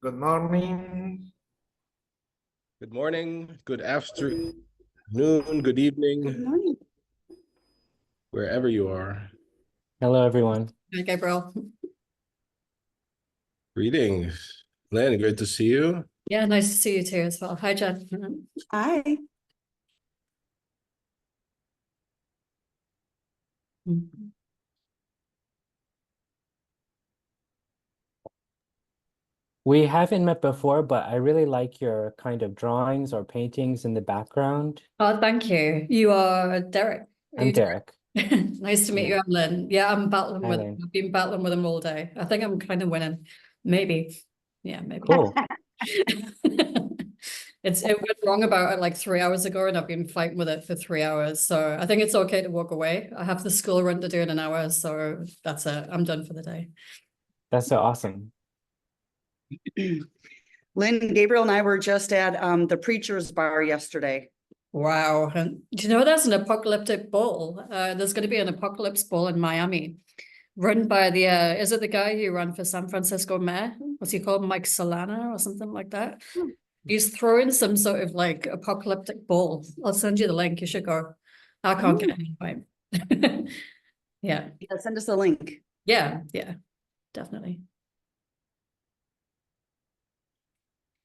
Good morning. Good morning, good afternoon, good evening, Good morning. wherever you are. Hello, everyone. Hi, Gabriel. Greetings. Lynn, good to see you. Yeah, nice to see you too as well. Hi, Jen. Hi. Mhm. We haven't met before, but I really like your kind of drawings or paintings in the background. Oh, thank you. You are Derek. Are I'm you Derek? Derek. Nice to meet Yeah. you. I'm Lynn. Yeah, I'm battling Hi, with. Lynn. I've been battling with him all day. I think I'm kind of winning. Maybe. Yeah, maybe. Cool. It went wrong about like 3 hours ago, and I've been fighting with it for 3 hours. So I think it's okay to walk away. I have the school run to do in an hour, so that's it. I'm done for the day. That's so awesome. Lynn, Gabriel, and I were just at the Preacher's Bar yesterday. Wow. And do you know there's an apocalyptic ball? There's going to be an apocalypse ball in Miami, run by is it the guy who ran for San Francisco mayor? What's he called? Mike Solana or something like that. He's throwing some sort of like apocalyptic ball. I'll send you the link. You should go. I can't get an invite. Yeah. Yeah, send us a link. Yeah. Definitely.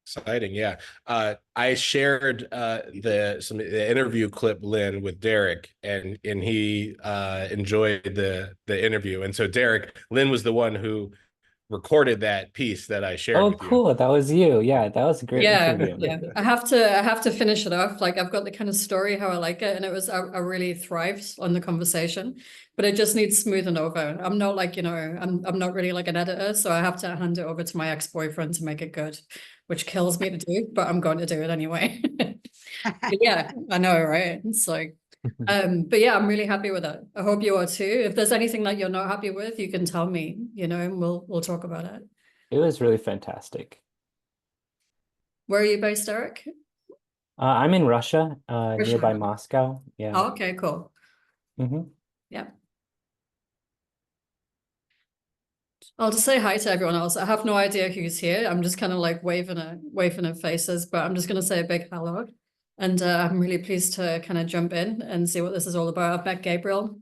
Exciting, yeah. I shared the interview clip, Lynn, with Derek, and he enjoyed the interview. And so Lynn was the one who recorded that piece that I shared Oh, with you. cool. That was you. Yeah, that was a great interview. Yeah. I have to finish it off. Like I've got the kind of story how I like it, and I really thrived on the conversation, but it just needs smoothing over. I'm not like, I'm not really like an editor, so I have to hand it over to my ex-boyfriend to make it good, which kills me to do, but I'm going to do it anyway. Yeah, I know, right? It's like, but yeah, I'm really happy with it. I hope you are too. If there's anything that you're not happy with, you can tell me, and we'll talk about it. It was really fantastic. Where are you based, Eric? I'm in Russia, Russia. nearby Moscow. Yeah. Oh, okay, cool. Yeah. I'll just say hi to everyone else. I have no idea who's here. I'm just kind of like waving at faces, but I'm just going to say a big hello. And I'm really pleased to kind of jump in and see what this is all about. I've met Gabriel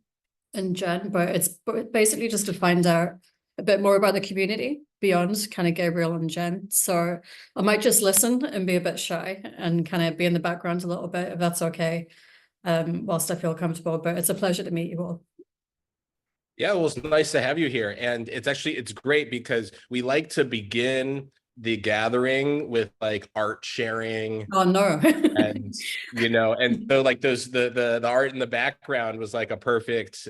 and Jen, but it's basically just to find out a bit more about the community beyond kind of Gabriel and Jen. So I might just listen and be a bit shy and kind of be in the background a little bit, if that's okay, whilst I feel comfortable. But it's a pleasure to meet you all. Yeah, well, it's nice to have you here. And it's great because we like to begin the gathering with like art sharing. Oh no. And and so like the art in the background was like a perfect,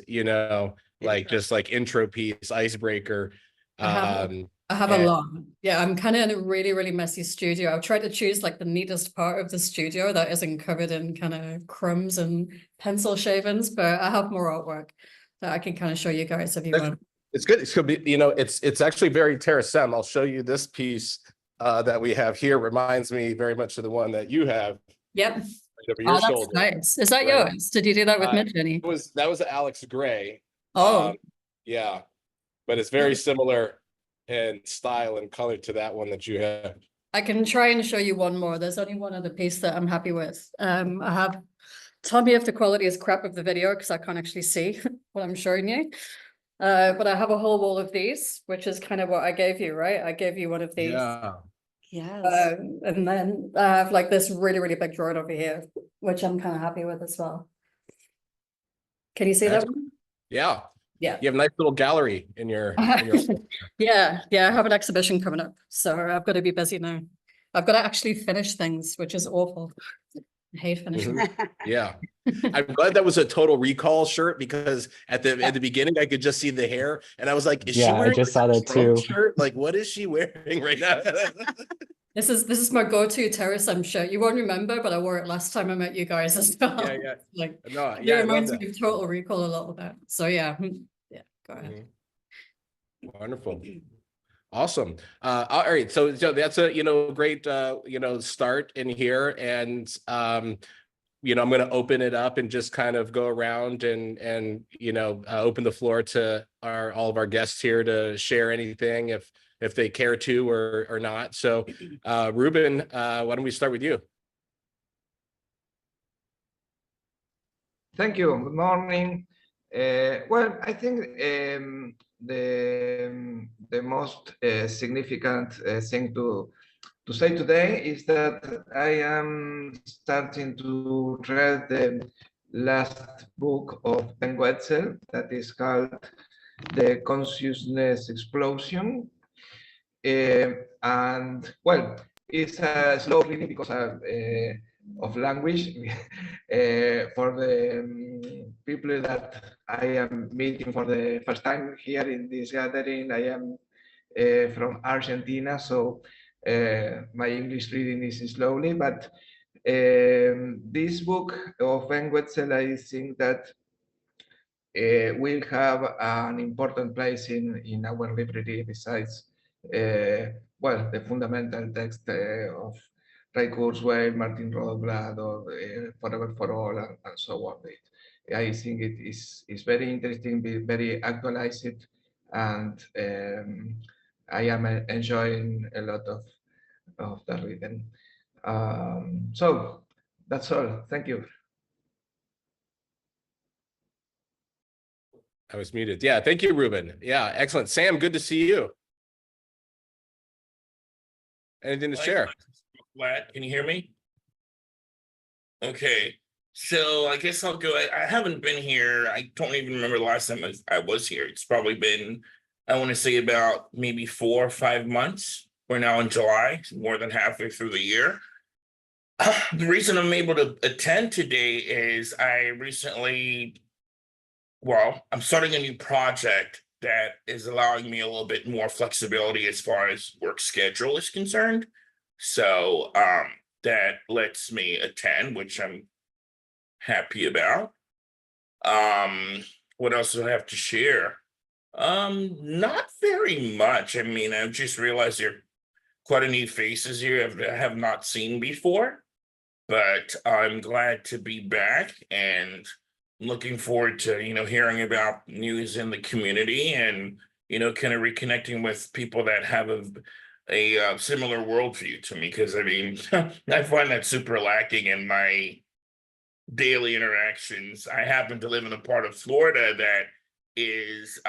like just like intro piece, icebreaker. I have a lot. Yeah, I'm kind of in a really, really messy studio. I've tried to choose like the neatest part of the studio that isn't covered in kind of crumbs and pencil shavings, but I have more artwork that I can kind of show you guys if you want. It's good. It's going to be, it's actually very Terasem. I'll show you this piece that we have here. Reminds me very much of the one that you have. Yep. Right over Oh, your that's shoulder. nice. Is that Right. yours? Did you do that with Midjourney? That was Alex Gray. Oh. Yeah, but it's very similar in style and color to that one that you have. I can try and show you one more. There's only one other piece that I'm happy with. Tell me if the quality is crap of the video because I can't actually see what I'm showing you. But I have a whole wall of these, which is kind of what I gave you, right? I gave you one of these. Yeah. Yes. And then I have like this really, really big drawing over here, which I'm kind of happy with as well. Can you see that one? Yeah. Yeah. You have a nice little gallery in your Yeah, I have an exhibition coming up, so I've got to be busy now. I've got to actually finish things, which is awful. I hate finishing. Yeah. I'm glad that was a Total Recall shirt because at the beginning I could just see the hair and I was like, is she wearing I just saw that Trump too. shirt? Like, what is she wearing right now? This is my go-to Terasem shirt. You won't remember, but I wore it last time I met you guys as well. Yeah. Like, No, it yeah, reminds me of Total Recall a little bit. So yeah, go ahead. Wonderful. Awesome. All right. So that's a great start in here. And I'm going to open it up and just kind of go around and open the floor to all of our guests here to share anything if if they care to or not. So Ruben, why don't we start with you? Thank you. Good morning. Well, I think the most significant thing to say today is that I am starting to read the last book of Ben Wetzel that is called The Consciousness Explosion. And well, it's a slow reading because of language. For the people that I am meeting for the first time here in this gathering, I am from Argentina, so my English reading is slowly, but this book of Ben Wetzel, I think that will have an important place in our library besides, well, the fundamental text of Ray Kurzweil, Martin Rothbard, or Forever for All, and so on. I think it is very interesting, very actualized, and I am enjoying a lot of the reading. So that's all. Thank you. I was muted. Yeah, thank you, Ruben. Yeah, excellent. Sam, good to see you. Anything to share? Flat. Can you hear me? Okay. So I guess I'll go. I haven't been here. I don't even remember the last time I was here. It's probably been, I want to say about maybe 4 or 5 months. We're now in July, more than halfway through the year. The reason I'm able to attend today is I'm starting a new project that is allowing me a little bit more flexibility as far as work schedule is concerned. So that lets me attend, which I'm happy about. What else do I have to share? Not very much. I mean, I've just realized there are quite a few faces here I have not seen before, but I'm glad to be back and looking forward to, hearing about news in the community and, kind of reconnecting with people that have a similar worldview to me. Because I mean, I find that super lacking in my daily interactions. I happen to live in a part of Florida that is,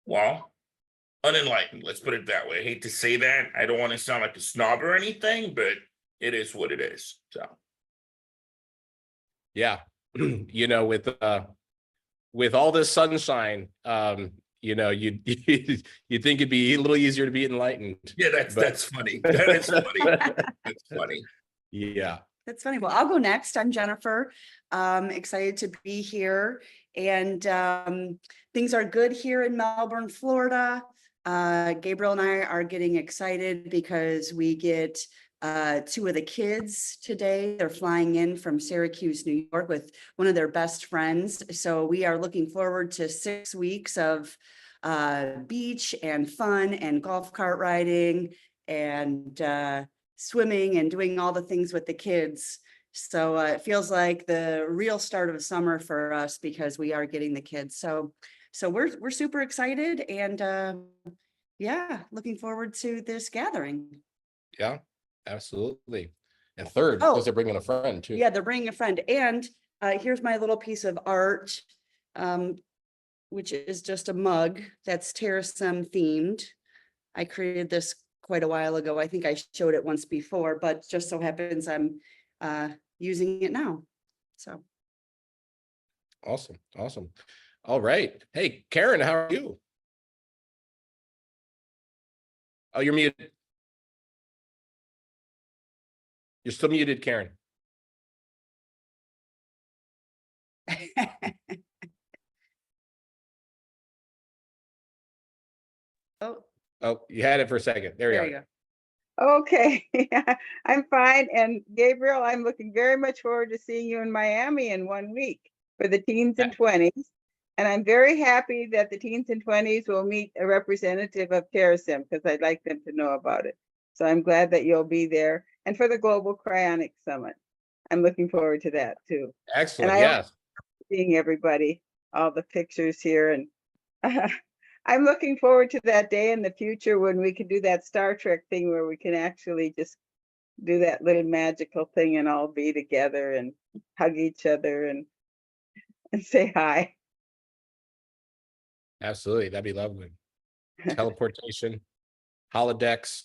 well, unenlightened. Let's put it that way. I hate to say that. I don't want to sound like a snob or anything, but it is what it is. So. Yeah, with all this sunshine, you you'd think it'd be a little easier to be enlightened. Yeah, that's funny. That's funny. That's funny. Yeah. That's funny. Well, I'll go next. I'm Jennifer. Excited to be here. And things are good here in Melbourne, Florida. Gabriel and I are getting excited because we get 2 of the kids today. They're flying in from Syracuse, New York with one of their best friends. So we are looking forward to 6 weeks of beach and fun and golf cart riding and swimming and doing all the things with the kids. So it feels like the real start of summer for us because we are getting the kids. So we're super excited and yeah, looking forward to this gathering. Yeah, absolutely. And third, because they're bringing a friend too. Yeah, they're bringing a friend. And here's my little piece of art, which is just a mug that's Terasem themed. I created this quite a while ago. I think I showed it once before, but just so happens I'm using it now. So. Awesome. All right. Hey, Karen, how are you? Oh, you're muted. You're still muted, Karen. Oh, you had it for a second. There you go. Okay, I'm fine. And Gabriel, I'm looking very much forward to seeing you in Miami in 1 week for the teens and 20s. And I'm very happy that the teens and 20s will meet a representative of Terasem because I'd like them to know about it. So I'm glad that you'll be there. And for the Global Cryonic Summit, I'm looking forward to that too. Excellent. And Yes. seeing everybody, all the pictures here. And I'm looking forward to that day in the future when we can do that Star Trek thing where we can actually just do that little magical thing and all be together and hug each other and say hi. Absolutely, that'd be lovely. Teleportation, holodecks.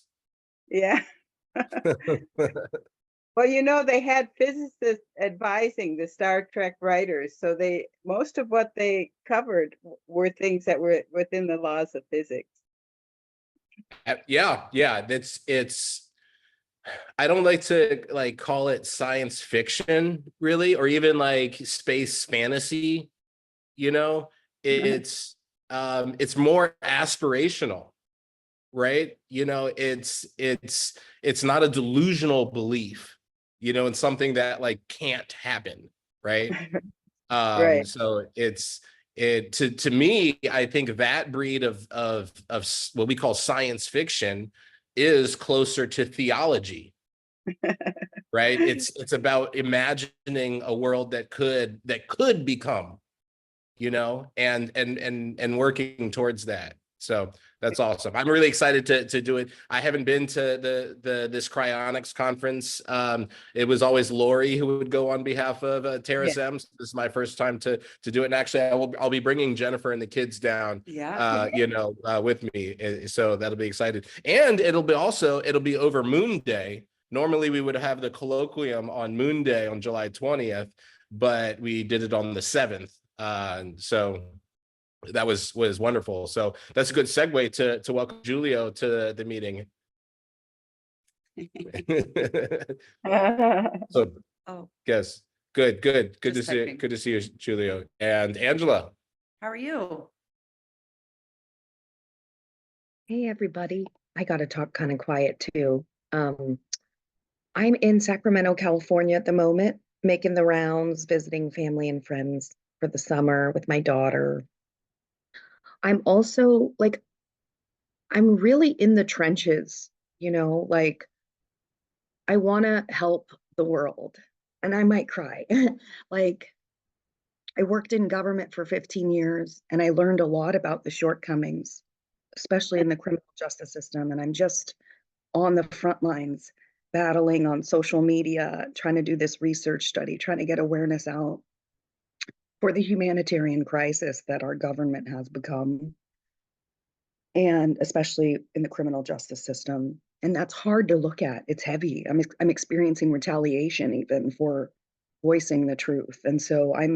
Yeah. Well, you know, they had physicists advising the Star Trek writers, so most of what they covered were things that were within the laws of physics. Yeah, it's I don't like to like call it science fiction really, or even like space fantasy, you know. It's more aspirational, right? You know, it's not a delusional belief, you know, in something that like can't happen, right? Right. So to me, I think that breed of what we call science fiction is closer to theology, right? It's about imagining a world that could become, you know, and working towards that. So that's awesome. I'm really excited to do it. I haven't been to this cryonics conference. It was always Lori who would go on behalf of Terasem. So this is my first time to do it. And actually, I'll be bringing Jennifer and the kids down. Yeah. You know, with me. So that'll be excited. And it'll be over Moon Day. Normally we would have the colloquium on Moon Day on July 20th, but we did it on the 7th. So that was wonderful. So that's a good segue to welcome Julio to the meeting. So Oh, yes, good to Just see you. typing. Good to see you, Julio. And Angela. how are you? Hey, everybody. I got to talk kind of quiet too. I'm in Sacramento, California at the moment, making the rounds, visiting family and friends for the summer with my daughter. I'm also like, I'm really in the trenches, you know, like I want to help the world and I might cry. Like, I worked in government for 15 years and I learned a lot about the shortcomings, especially in the criminal justice system. And I'm just on the front lines, battling on social media, trying to do this research study, trying to get awareness out for the humanitarian crisis that our government has become, and especially in the criminal justice system. And that's hard to look at. It's heavy. I'm experiencing retaliation even for voicing the truth. And so I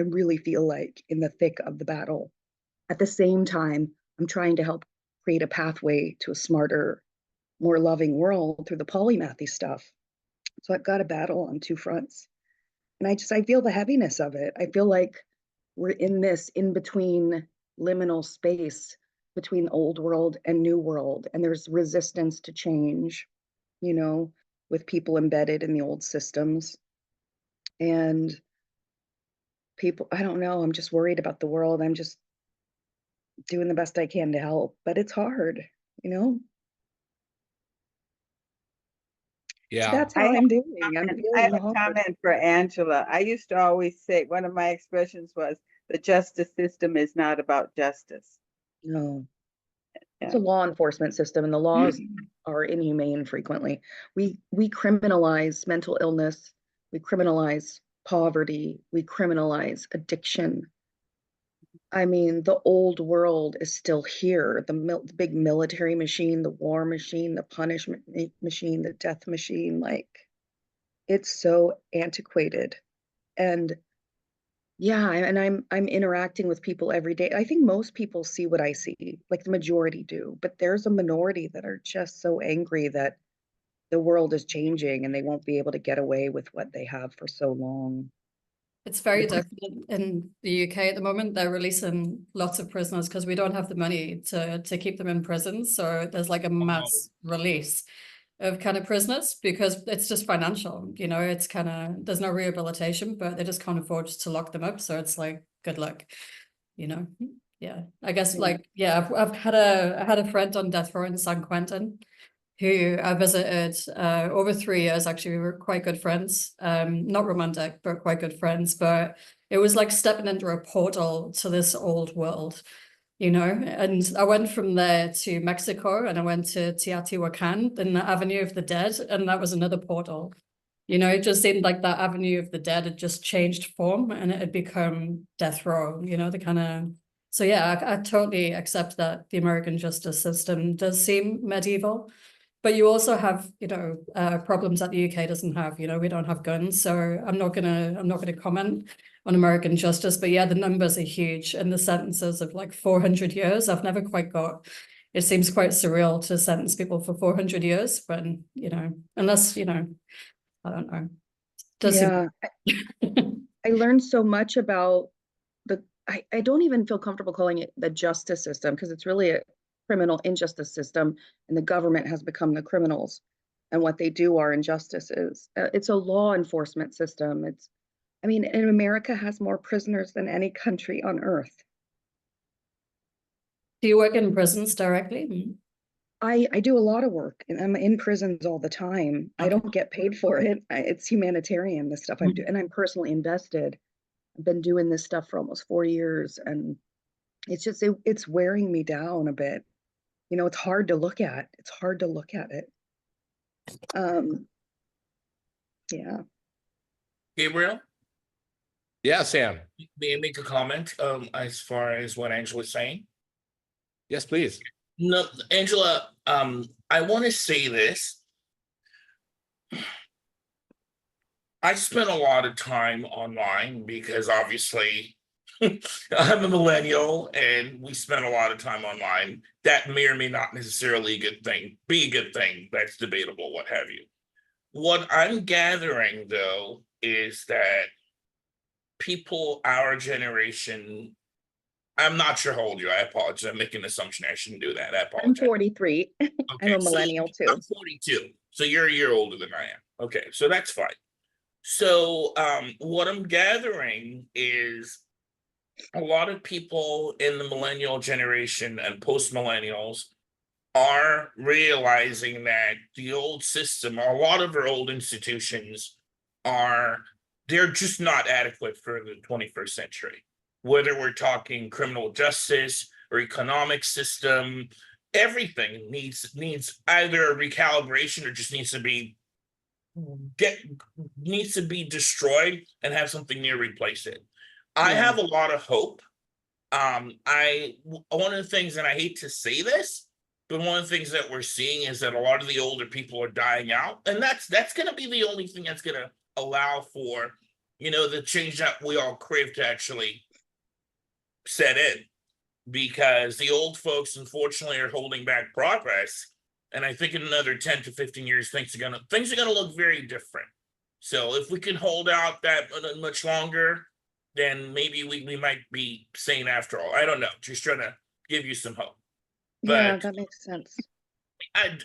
really feel like in the thick of the battle. At the same time, I'm trying to help create a pathway to a smarter, more loving world through the polymathy stuff. So I've got a battle on two fronts. And I feel the heaviness of it. I feel like we're in this in between liminal space between old world and new world. And there's resistance to change, you know, with people embedded in the old systems. And people, I don't know, I'm just worried about the world. I'm just doing the best I can to help, but it's hard, you know? So Yeah. that's how I I'm doing. I'm I feeling have the a hard. comment for Angela. I used to always say, one of my expressions was, the justice system is not about justice. No, it's Yeah. a law enforcement system, and the laws are inhumane frequently. We criminalize mental illness, we criminalize poverty, we criminalize addiction. I mean, the old world is still here. The big military machine, the war machine, the punishment machine, the death machine, like it's so antiquated. And yeah, and I'm interacting with people every day. I think most people see what I see, like the majority do, but there's a minority that are just so angry that the world is changing and they won't be able to get away with what they have for so long. It's very different in the UK at the moment. They're releasing lots of prisoners because we don't have the money to keep them in prison. So there's like a mass release of kind of prisoners because it's just financial, you know, it's kind of, there's no rehabilitation, but they just can't afford to lock them up. So it's like, good luck, you know? Yeah, I guess like, yeah, I had a friend on death row in San Quentin who I visited over 3 years. Actually, we were quite good friends, not romantic, but quite good friends. But it was like stepping into a portal to this old world. you know, and I went from there to Mexico and I went to Teotihuacan in the Avenue of the Dead, and that was another portal. You know, it just seemed like that Avenue of the Dead had just changed form and it had become death row, you know, the kind of, so yeah, I totally accept that the American justice system does seem medieval, but you also have, you know, problems that the UK doesn't have. You know, we don't have guns, so I'm not gonna comment on American justice, but yeah, the numbers are huge and the sentences of like 400 years, I've never quite got. It seems quite surreal to sentence people for 400 years when, you know, unless, you know, I don't know. Does Yeah, I learned so much about I don't even feel comfortable calling it the justice system because it's really a criminal injustice system, and the government has become the criminals, and what they do are injustices. It's a law enforcement system. I mean, and America has more prisoners than any country on earth. Do you work in prisons directly? I do a lot of work, and I'm in prisons all the time. I Okay. don't get paid for it. It's humanitarian, the stuff I'm doing, and I'm personally invested. I've been doing this stuff for almost 4 years, and it's just it's wearing me down a bit. You know, it's hard to look at. It's hard to look at it. Yeah. Gabriel, Yeah, Sam. may I make a comment as far as what Angela's saying? Yes, please. No, Angela, I want to say this. I spent a lot of time online because obviously I'm a millennial and we spend a lot of time online. That may or may not necessarily be a good thing. That's debatable, what have you. What I'm gathering though is that people our generation, I'm not sure how old you are. I apologize. I'm making an assumption. I shouldn't do that. I I'm apologize. 43. I'm Okay, a millennial too. I'm 42. So you're a year older than I am. Okay, so that's fine. So what I'm gathering is a lot of people in the millennial generation and post-millennials are realizing that the old system, a lot of our old institutions they're just not adequate for the 21st century. Whether we're talking criminal justice or economic system, everything needs either a recalibration or just needs to be destroyed and have something new replace it. I have a lot of hope. One of the things, and I hate to say this, but one of the things that we're seeing is that a lot of the older people are dying out, and that's going to be the only thing that's going to allow for, you know, the change that we all crave to actually set in, because the old folks unfortunately are holding back progress. And I think in another 10 to 15 years, things are gonna look very different. So if we can hold out that much longer, then maybe we might be sane after all. I don't know. Just trying to give you some hope. Yeah, But that makes sense.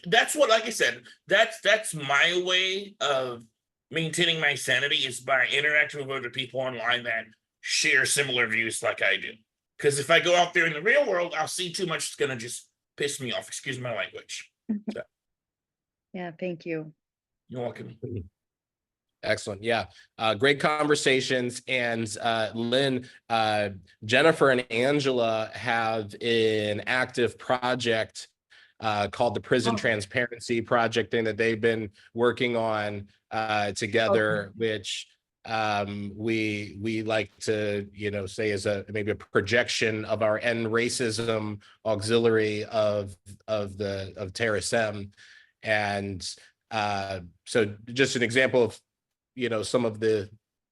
that's what, like I said, that's my way of maintaining my sanity, is by interacting with other people online that share similar views like I do. Because if I go out there in the real world, I'll see too much. It's gonna just piss me off. Excuse my language. So, Yeah, thank you. you're welcome. Excellent. Yeah. Great conversations. And Lynn, Jennifer and Angela have an active project called the Prison Transparency Project thing that they've been working on together, which we like to, you know, say is maybe a projection of our end racism auxiliary of Terasem. And so just an example of, you know, some of the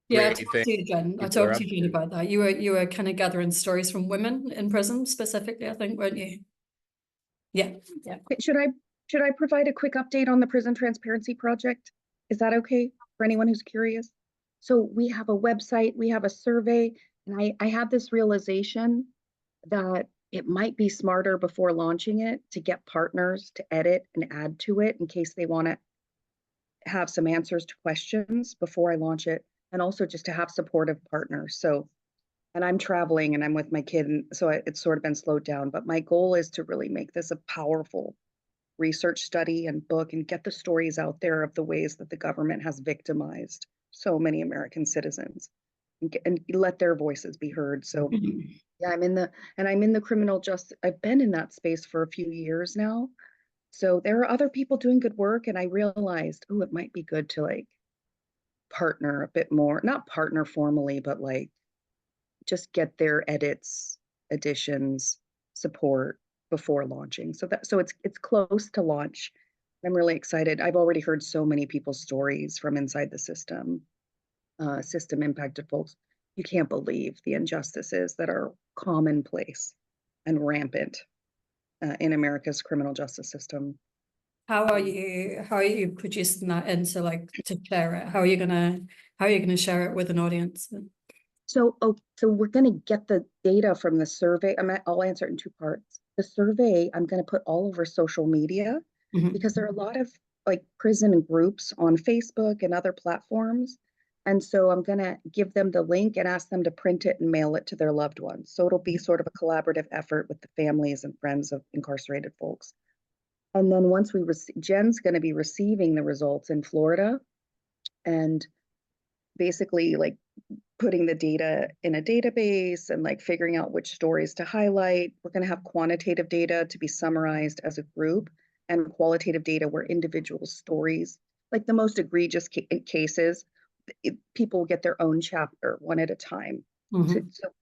Yeah, I great talked to you, Jen. I talked to you, Jen, about that. You were kind of gathering stories from women in prison specifically, I think, weren't you? Yeah. Should I provide a quick update on the Prison Transparency Project? Is that okay for anyone who's curious? So we have a website, we have a survey, and I had this realization that it might be smarter before launching it to get partners to edit and add to it in case they want to have some answers to questions before I launch it, and also just to have supportive partners. So, and I'm traveling and I'm with my kid, and so it's sort of been slowed down, but my goal is to really make this a powerful research study and book and get the stories out there of the ways that the government has victimized so many American citizens. and let their voices be heard. So yeah, I'm in the criminal justice. I've been in that space for a few years now. So there are other people doing good work, and I realized, oh, it might be good to like partner a bit more, not partner formally, but like just get their edits, additions, support before launching. So it's close to launch. I'm really excited. I've already heard so many people's stories from inside the system impacted folks. You can't believe the injustices that are commonplace and rampant in America's criminal justice system. How are you producing that into like to share it? How are you gonna share it with an audience? So we're gonna get the data from the survey. I'll answer it in two parts. The survey I'm gonna put all over social media because there are a lot of like prison groups on Facebook and other platforms. And so I'm gonna give them the link and ask them to print it and mail it to their loved ones. So it'll be sort of a collaborative effort with the families and friends of incarcerated folks. And then once we Jen's gonna be receiving the results in Florida and basically like putting the data in a database and like figuring out which stories to highlight. We're going to have quantitative data to be summarized as a group and qualitative data where individual stories, like the most egregious cases, people get their own chapter one at a time.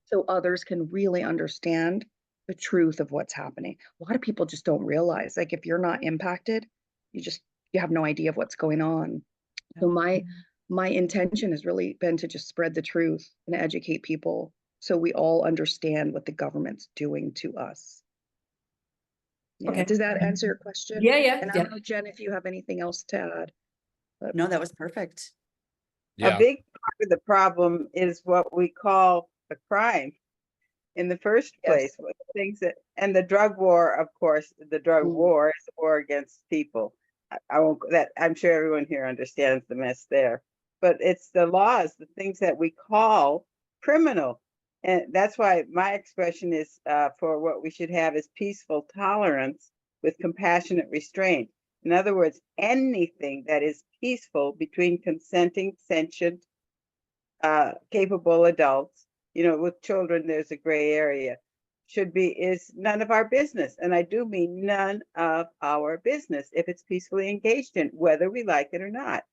So others can really understand the truth of what's happening. A lot of people just don't realize, like if you're not impacted, you have no idea of what's going on. So my intention has really been to just spread the truth and educate people so we all understand what the government's doing to us. Yeah. Okay. Does that answer your question? Yeah. And I don't know, Jen, if you have anything else to add. But... No, that was perfect. Yeah. A big part of the problem is what we call a crime in the first place. Yes. Things that, and the drug war, of course, the drug war is a war against people. I won't, that I'm sure everyone here understands the mess there, but it's the laws, the things that we call criminal. And that's why my expression is for what we should have is peaceful tolerance with compassionate restraint. In other words, anything that is peaceful between consenting, sentient, capable adults, you know, with children, there's a gray area, is none of our business. And I do mean none of our business if it's peacefully engaged in, whether we like it or not.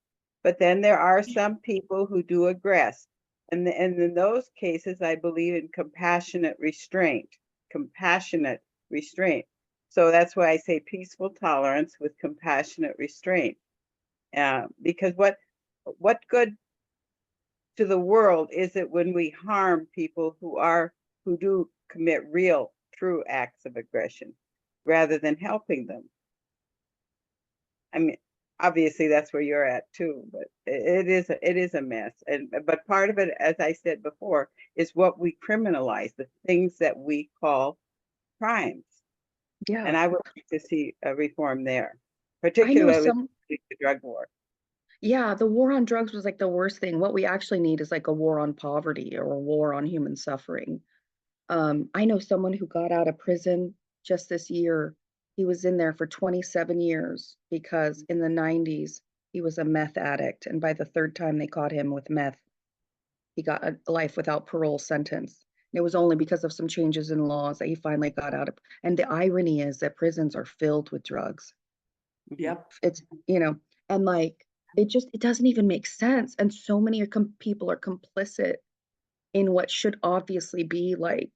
But then there are some people who do aggress. And in those cases, I believe in compassionate restraint. So that's why I say peaceful tolerance with compassionate restraint. Because what good to the world is it when we harm people who do commit real, true acts of aggression, rather than helping them? I mean, obviously that's where you're at too, but it is a mess. But part of it, as I said before, is what we criminalize, the things that we call crimes. Yeah. And I would like to see a reform there, particularly the drug war. Yeah, the war on drugs was like the worst thing. What we actually need is like a war on poverty or a war on human suffering. I know someone who got out of prison just this year. He was in there for 27 years because in the 90s, he was a meth addict. And by the third time they caught him with meth, he got a life without parole sentence. And it was only because of some changes in laws that he finally got out of. And the irony is that prisons are filled with drugs. Yep. It's, you know, and like, it doesn't even make sense. And so many people are complicit in what should obviously be like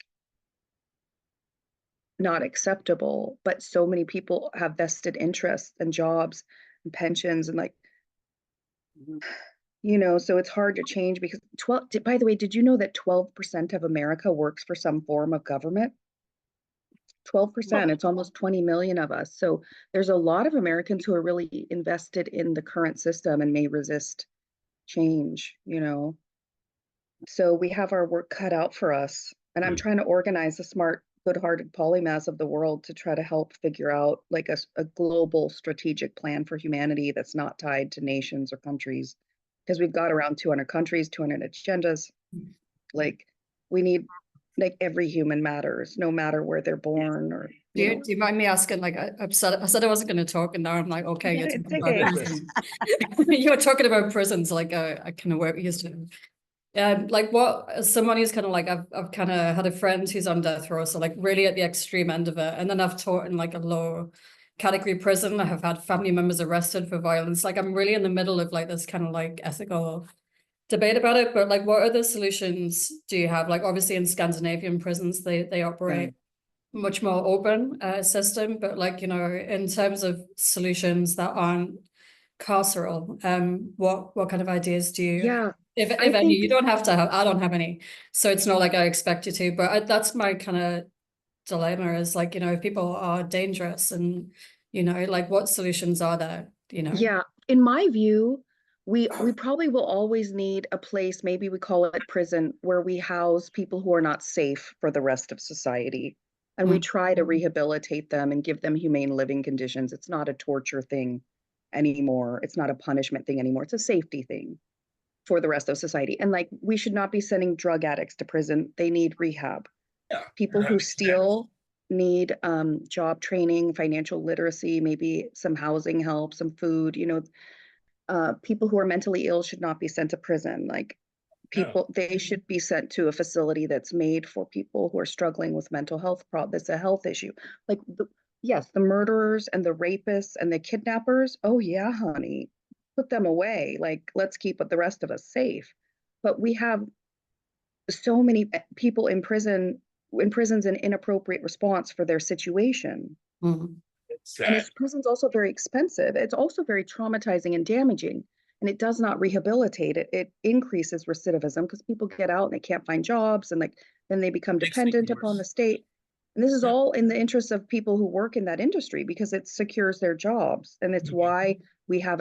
not acceptable, but so many people have vested interests and jobs and pensions and like, you know, so it's hard to change because by the way, did you know that 12% of America works for some form of government? 12%, it's almost 20 million of us. So there's a lot of Americans who are really invested in the current system and may resist change, you know. So we have our work cut out for us. And I'm trying to organize the smart, good-hearted polymaths of the world to try to help figure out like a global strategic plan for humanity that's not tied to nations or countries. Because we've got around 200 countries, 200 agendas. Like we need, like every human matters, no matter where they're born or. Do you mind me asking? Like I said I wasn't going to talk, and now I'm like, okay, you're talking about prison. You were talking about prisons, like I kind of work used to. Like what, as someone who's kind of like, I've kind of had a friend who's on death row, so like really at the extreme end of it. And then I've taught in like a low category prison. I have had family members arrested for violence. Like I'm really in the middle of like this kind of like ethical debate about it. But like, what other solutions do you have? Like obviously in Scandinavian prisons, they operate much more open system, but like, you know, in terms of solutions that aren't carceral, what kind of ideas do you, Yeah, if I any, you think, don't have to have, I don't have any, so it's not like I expect you to, but that's my kind of dilemma is like, you know, if people are dangerous and, you know, like what solutions are there, you know? yeah, in my view, we probably will always need a place, maybe we call it prison, where we house people who are not safe for the rest of society. And we try to rehabilitate them and give them humane living conditions. It's not a torture thing anymore. It's not a punishment thing anymore. It's a safety thing for the rest of society. And like, we should not be sending drug addicts to prison. They need rehab. Yeah, People that who makes sense. steal need job training, financial literacy, maybe some housing help, some food, you know. People who are mentally ill should not be sent to prison. Like people, they should be sent to a facility that's made for people who are struggling with mental health problems. That's a health issue. Like, yes, the murderers and the rapists and the kidnappers. Oh yeah, honey, put them away. Like, let's keep the rest of us safe. But we have so many people in prisons in inappropriate response for their situation. It's And sad. prison's also very expensive. It's also very traumatizing and damaging. And it does not rehabilitate it. It increases recidivism because people get out and they can't find jobs and like then they become Makes things dependent upon the worse. state. And this is Yeah. all in the interest of people who work in that industry because it secures their jobs. And it's why we have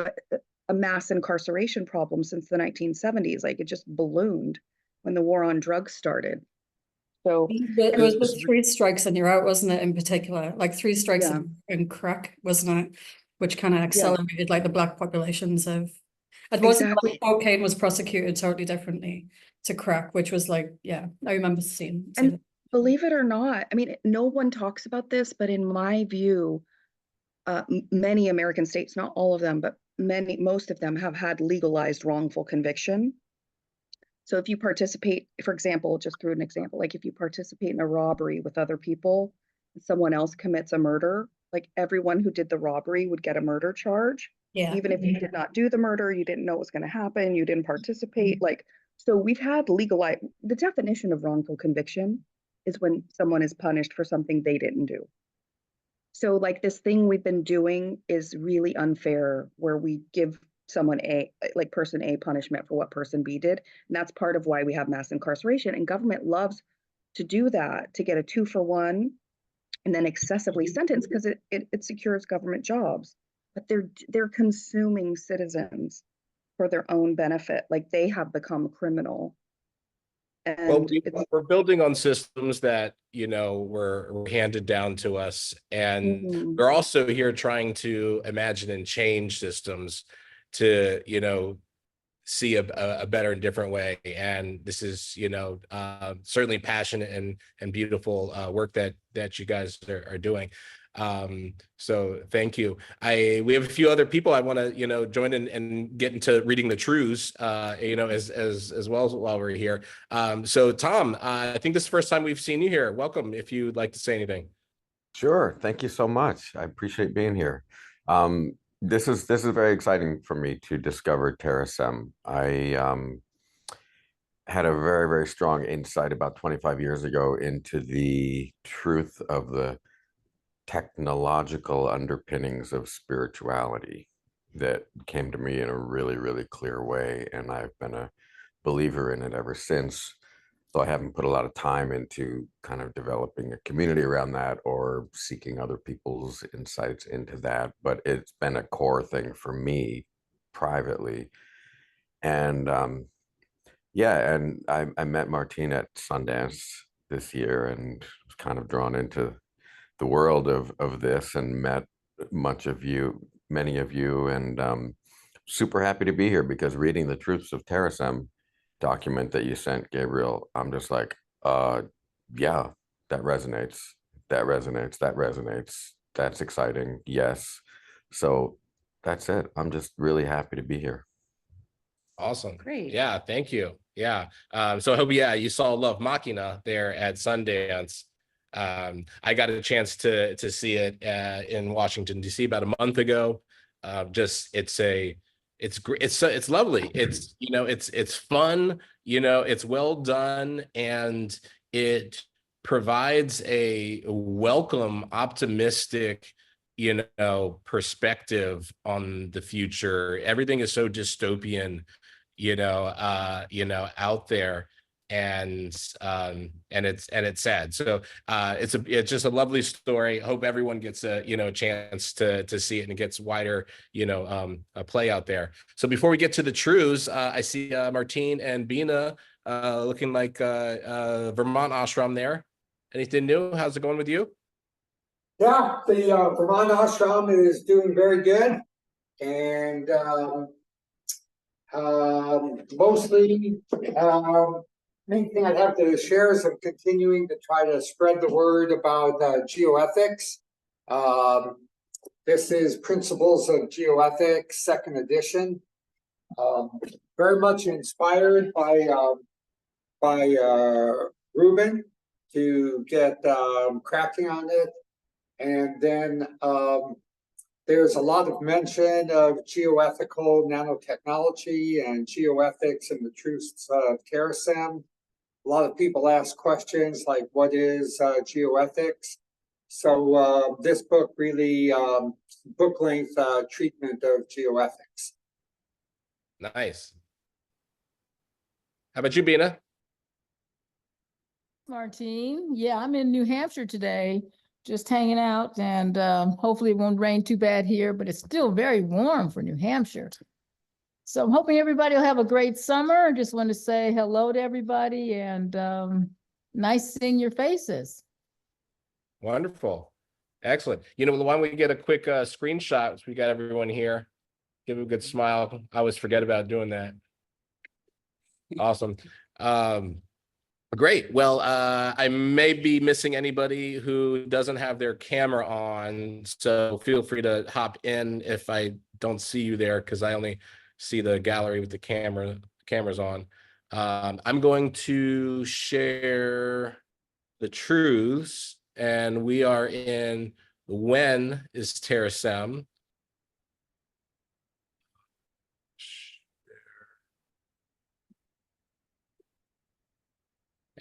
a mass incarceration problem since the 1970s. Like it just ballooned when the war on drugs started. So It was the three strikes and you're out, wasn't it, in particular? Like three strikes yeah, in crack, wasn't it? Which kind of yeah, accelerated like the black populations of, it wasn't like exactly. cocaine was prosecuted totally differently to crack, which was like, yeah, I remember seeing And it. believe it or not, I mean, no one talks about this, but in my view, many American states, not all of them, but most of them have had legalized wrongful conviction. So if you participate, for example, just through an example, like if you participate in a robbery with other people, someone else commits a murder, like everyone who did the robbery would get a murder charge. Yeah. Even if you did not do the murder, you didn't know what was going to happen, you didn't participate. Like, so we've had legalized, the definition of wrongful conviction is when someone is punished for something they didn't do. So like this thing we've been doing is really unfair where we give someone A, like person A punishment for what person B did. And that's part of why we have mass incarceration. And government loves to do that, to get a 2-for-1 and then excessively sentence because it secures government jobs. But they're consuming citizens for their own benefit. Like they have become criminal. Well, And we're building on systems that, you know, were handed down to us. And we're also here trying to imagine and change systems to, you know, see a better and different way. And this is, you know, certainly passionate and beautiful work that you guys are doing. So thank you. We have a few other people I want to, you know, join in and get into reading the truths, you know, as well while we're here. So Tom, I think this is the first time we've seen you here. Welcome, if you'd like to say anything. Sure. Thank you so much. I appreciate being here. This is very exciting for me to discover Terasem. I had a very, very strong insight about 25 years ago into the truth of the technological underpinnings of spirituality that came to me in a really, really clear way. And I've been a believer in it ever since. So I haven't put a lot of time into kind of developing a community around that or seeking other people's insights into that. But it's been a core thing for me privately. And yeah, and I met Martine at Sundance this year and was kind of drawn into the world of this and met many of you, and super happy to be here because reading the Truths of Terasem document that you sent, Gabriel, I'm just like, yeah, that resonates, that resonates, that resonates. That's exciting. Yes. So that's it. I'm just really happy to be here. Awesome. Great. Yeah, thank you. Yeah. So I hope, yeah, you saw Love Machina there at Sundance. I got a chance to see it in Washington, D.C. about a month ago. It's great. It's lovely. It's, you know, it's fun, you know, it's well done, and it provides a welcome, optimistic, you know, perspective on the future. Everything is so dystopian, you know, out there, and it's sad. So it's just a lovely story. Hope everyone gets a, you know, chance to see it, and it gets wider, you know, a play out there. So before we get to the truths, I see Martine and Bina looking like Vermont ashram there. Anything new? How's it going with you? Yeah, the Vermont ashram is doing very good, and mostly main thing I'd have to share is I'm continuing to try to spread the word about geoethics. This is Principles of Geoethics, second edition. Very much inspired by Ruben to get cracking on it. And then there's a lot of mention of geoethical nanotechnology and geoethics and the truths of Terasem. A lot of people ask questions like, what is geoethics? So this book really book-length treatment of geoethics. Nice. How about you, Bina? Martine, yeah, I'm in New Hampshire today, just hanging out, and hopefully it won't rain too bad here, but it's still very warm for New Hampshire. So I'm hoping everybody will have a great summer. Just want to say hello to everybody, and nice seeing your faces. Wonderful. Excellent. You know, why don't we get a quick screenshot so we got everyone here? Give a good smile. I always forget about doing that. Awesome. Great. Well, I may be missing anybody who doesn't have their camera on, so feel free to hop in if I don't see you there, because I only see the gallery with the cameras on. I'm going to share the truths, and we are in When is Terasem?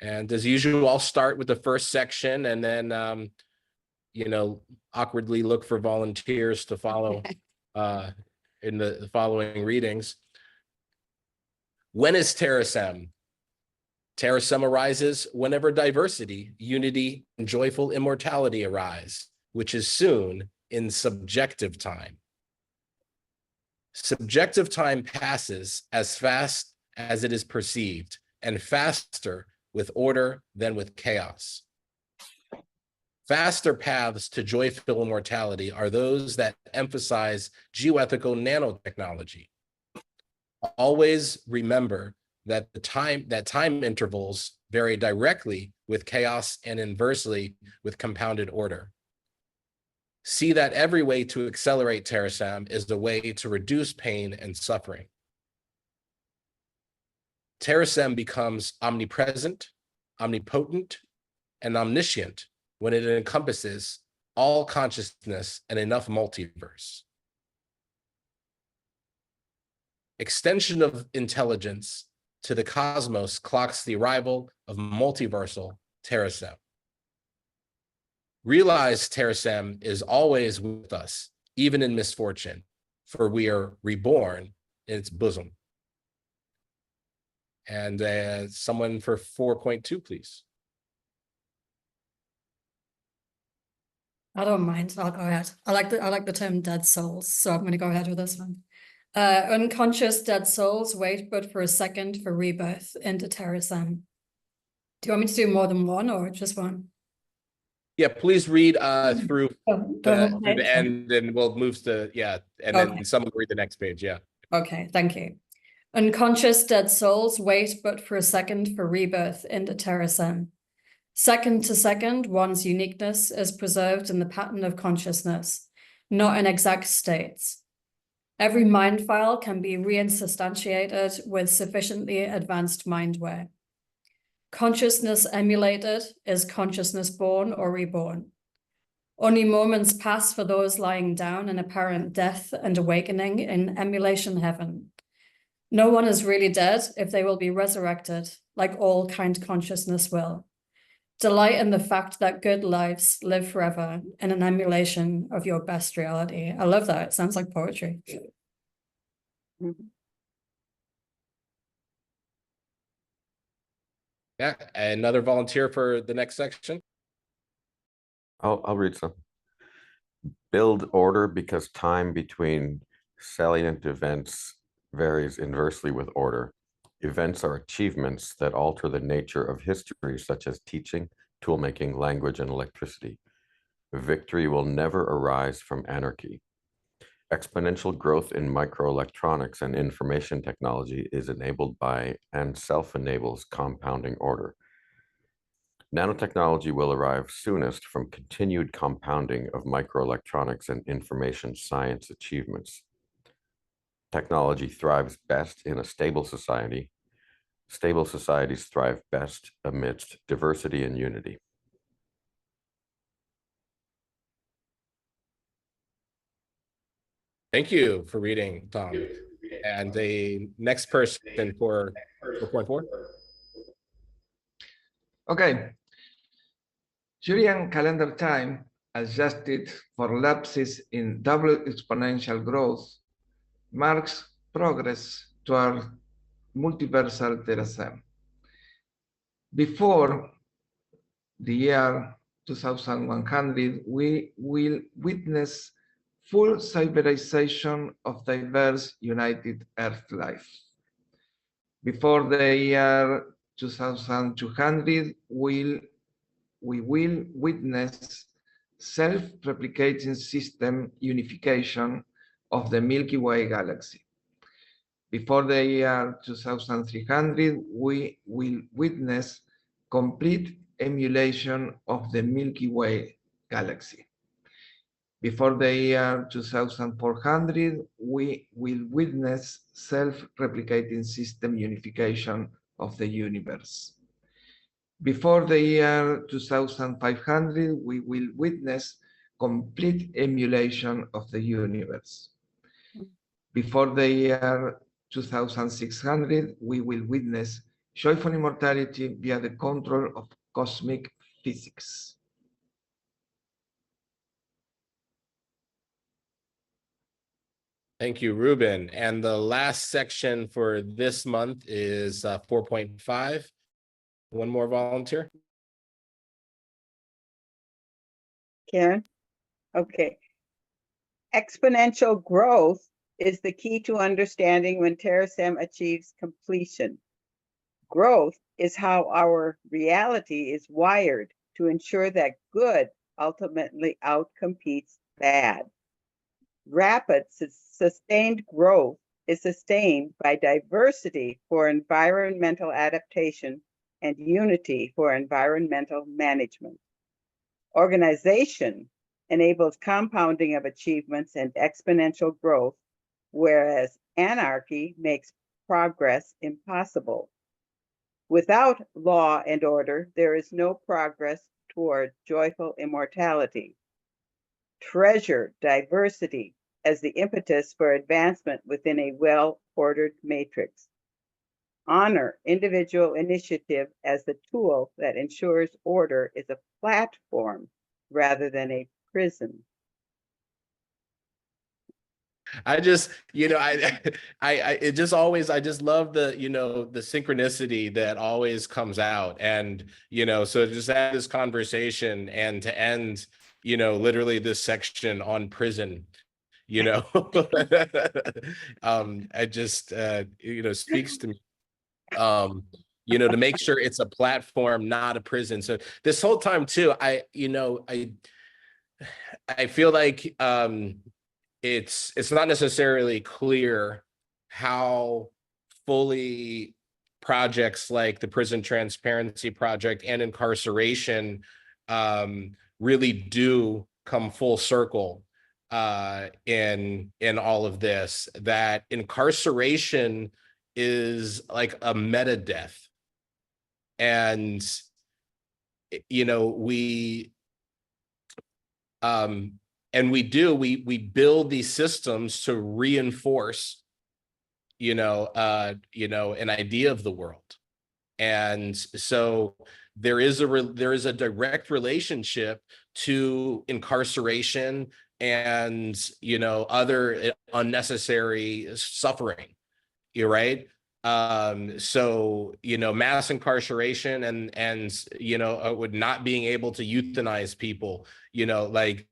And as usual, I'll start with the first section, and then, you know, awkwardly look for volunteers to follow in the following readings. When is Terasem? Terasem arises whenever diversity, unity, and joyful immortality arise, which is soon in subjective time. Subjective time passes as fast as it is perceived, and faster with order than with chaos. Faster paths to joyful immortality are those that emphasize geoethical nanotechnology. Always remember that time intervals vary directly with chaos and inversely with compounded order. See that every way to accelerate Terasem is the way to reduce pain and suffering. Terasem becomes omnipresent, omnipotent, and omniscient when it encompasses all consciousness and enough multiverse. Extension of intelligence to the cosmos clocks the arrival of multiversal Terasem. Realize Terasem is always with us, even in misfortune, for we are reborn in its bosom. And someone for 4.2, please. I don't mind. I'll go ahead. I like the term dead souls, so I'm going to go ahead with this one. Unconscious dead souls wait but for a second for rebirth into Terasem. Do you want me to do more than one or just one? Yeah, please read through the end, and we'll move to, yeah, and Okay. then someone read the next page, yeah. Okay, thank you. Unconscious dead souls wait but for a second for rebirth into Terasem. Second to second, one's uniqueness is preserved in the pattern of consciousness, not in exact states. Every mind file can be reinsubstantiated with sufficiently advanced mindware. Consciousness emulated is consciousness born or reborn. Only moments pass for those lying down in apparent death and awakening in emulation heaven. No one is really dead if they will be resurrected, like all kind consciousness will. Delight in the fact that good lives live forever in an emulation of your best reality. I love that. It sounds like poetry. Yeah, another volunteer for the next section. I'll read some. Build order because time between salient events varies inversely with order. Events are achievements that alter the nature of history, such as teaching, toolmaking, language, and electricity. Victory will never arise from anarchy. Exponential growth in microelectronics and information technology is enabled by and self-enables compounding order. Nanotechnology will arrive soonest from continued compounding of microelectronics and information science achievements. Technology thrives best in a stable society. Stable societies thrive best amidst diversity and unity. Thank you for reading, Tom. And the next person for 4.4. Okay. Julian calendar time, adjusted for lapses in double exponential growth, marks progress toward multiversal Terasem. Before the year 2100, we will witness full cyberization of diverse united Earth life. Before the year 2200, we will witness self-replicating system unification of the Milky Way galaxy. Before the year 2300, we will witness complete emulation of the Milky Way galaxy. Before the year 2400, we will witness self-replicating system unification of the universe. Before the year 2500, we will witness complete emulation of the universe. Before the year 2600, we will witness joyful immortality via the control of cosmic physics. Thank you, Ruben. And the last section for this month is 4.5. One more volunteer. Karen? Okay. Exponential growth is the key to understanding when Terasem achieves completion. Growth is how our reality is wired to ensure that good ultimately outcompetes bad. Rapid, sustained growth is sustained by diversity for environmental adaptation and unity for environmental management. Organization enables compounding of achievements and exponential growth, whereas anarchy makes progress impossible. Without law and order, there is no progress toward joyful immortality. Treasure diversity as the impetus for advancement within a well-ordered matrix. Honor individual initiative as the tool that ensures order is a platform rather than a prison. I just, it just always, I just love the, the synchronicity that always comes out. And, so just have this conversation and to end, literally this section on prison, I just, speaks to me, to make sure it's a platform, not a prison. So this whole time too, I feel like, it's not necessarily clear how fully projects like the Prison Transparency Project and incarceration really do come full circle in all of this, that incarceration is like a meta death. And we build these systems to reinforce an idea of the world. And so there is a direct relationship to incarceration and other unnecessary suffering. You're right. So mass incarceration and would not being able to euthanize people, like